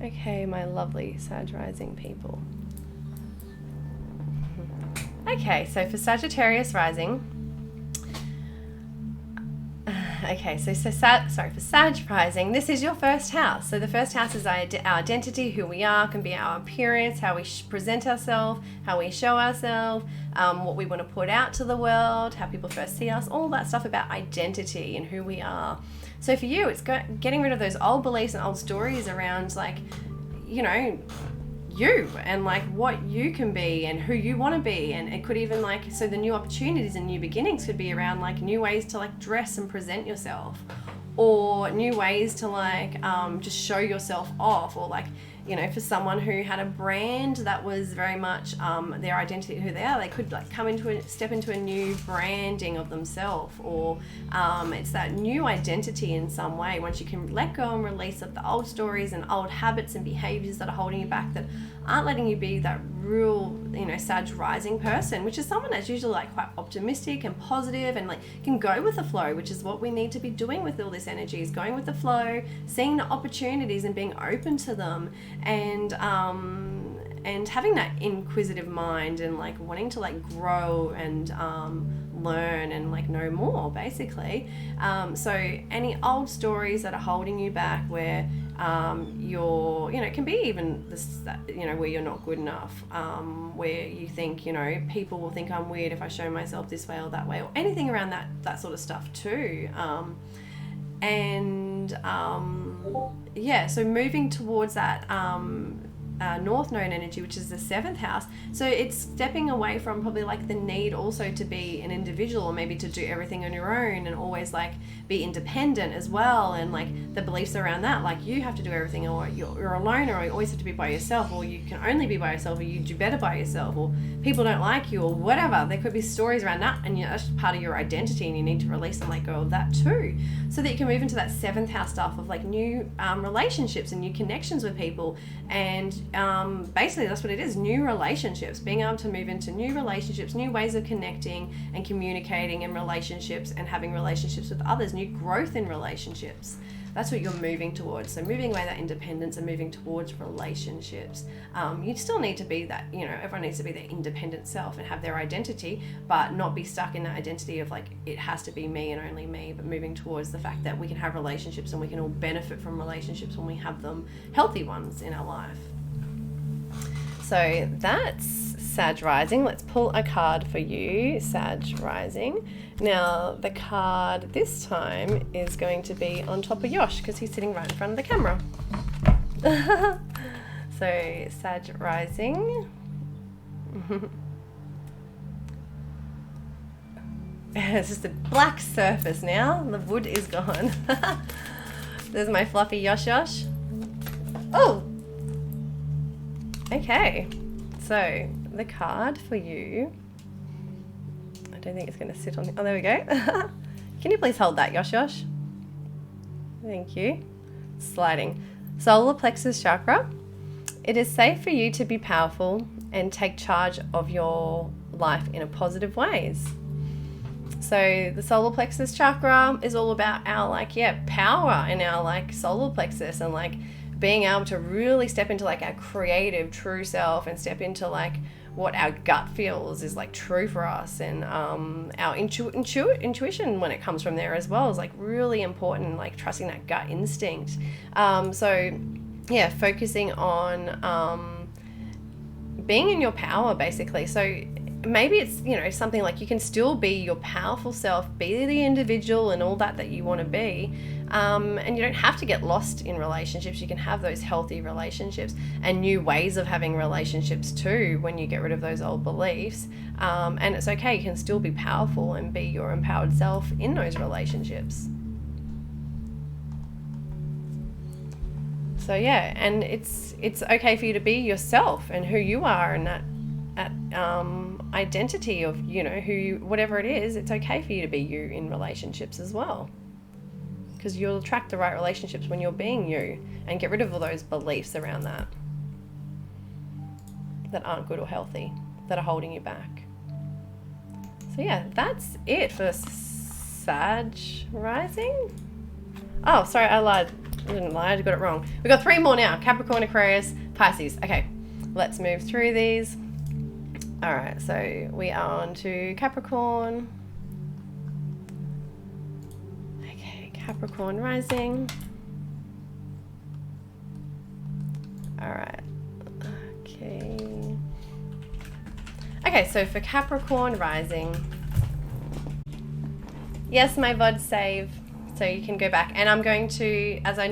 Okay, my lovely Sag rising people. Okay, so for Sagittarius rising, for Sag rising, this is your first house. So the first house is our identity, who we are, can be our appearance, how we present ourselves, how we show ourselves, what we want to put out to the world, how people first see us, all that stuff about identity and who we are. So for you, it's getting rid of those old beliefs and old stories around, like, you know, you and like what you can be and who you want to be. And it could even, like, so the new opportunities and new beginnings could be around like new ways to like dress and present yourself, or new ways to like just show yourself off, or like, you know, for someone who had a brand that was very much their identity, who they are, they could like step into a new branding of themselves, or it's that new identity in some way. Once you can let go and release of the old stories and old habits and behaviors that are holding you back, that aren't letting you be that real, you know, Sag rising person, which is someone that's usually like quite optimistic and positive and like can go with the flow, which is what we need to be doing with all this energy, is going with the flow, seeing the opportunities and being open to them, and having that inquisitive mind and like wanting to like grow and learn and like know more, basically. So any old stories that are holding you back, where you're, you know, it can be even this, you know, where you're not good enough, where you think, you know, people will think I'm weird if I show myself this way or that way, or anything around that sort of stuff too. So moving towards that North Node energy, which is the 7th house. So it's stepping away from probably like the need also to be an individual, or maybe to do everything on your own and always like be independent as well, and like the beliefs around that, like you have to do everything, or you're alone, or you always have to be by yourself, or you can only be by yourself, or you do better by yourself, or people don't like you, or whatever. There could be stories around that, and that's part of your identity, and you need to release and let go of that too, so that you can move into that 7th house stuff of like new relationships and new connections with people. And basically that's what it is, new relationships, being able to move into new relationships, new ways of connecting and communicating in relationships, and having relationships with others, new growth in relationships. That's what you're moving towards. So moving away that independence and moving towards relationships. You still need to be that, you know, everyone needs to be their independent self and have their identity, but not be stuck in that identity of like, it has to be me and only me, but moving towards the fact that we can have relationships and we can all benefit from relationships when we have them, healthy ones in our life. So that's Sag rising. Let's pull a card for you, Sag rising. Now the card this time is going to be on top of Yosh, because he's sitting right in front of the camera. So Sag rising. It's just a black surface now. The wood is gone. There's my fluffy Yosh. Oh! Okay, so the card for you, I don't think it's going to sit on, oh, there we go. Can you please hold that, Yosh? Thank you. Sliding. Solar plexus chakra. It is safe for you to be powerful and take charge of your life in a positive ways. So the solar plexus chakra is all about our like, power in our like solar plexus, and like being able to really step into like our creative true self, and step into like what our gut feels is like true for us, and our intuition when it comes from there as well is like really important, like trusting that gut instinct. Focusing on being in your power, basically. So maybe it's, you know, something like you can still be your powerful self, be the individual and all that you want to be. And you don't have to get lost in relationships. You can have those healthy relationships and new ways of having relationships too when you get rid of those old beliefs. And it's okay, you can still be powerful and be your empowered self in those relationships. So yeah, and it's okay for you to be yourself and who you are, and that identity of, you know, who you, whatever it is, it's okay for you to be you in relationships as well. Because you'll attract the right relationships when you're being you, and get rid of all those beliefs around that aren't good or healthy, that are holding you back. So yeah, that's it for Sag rising. Oh, sorry, I lied. I didn't lie, I got it wrong. We've got 3 more now. Capricorn, Aquarius, Pisces. Okay, let's move through these. All right, so we are on to Capricorn. Okay, Capricorn rising. All right, okay. Okay, so for Capricorn rising, yes, my VOD save, so you can go back. And I'm going to, as I normally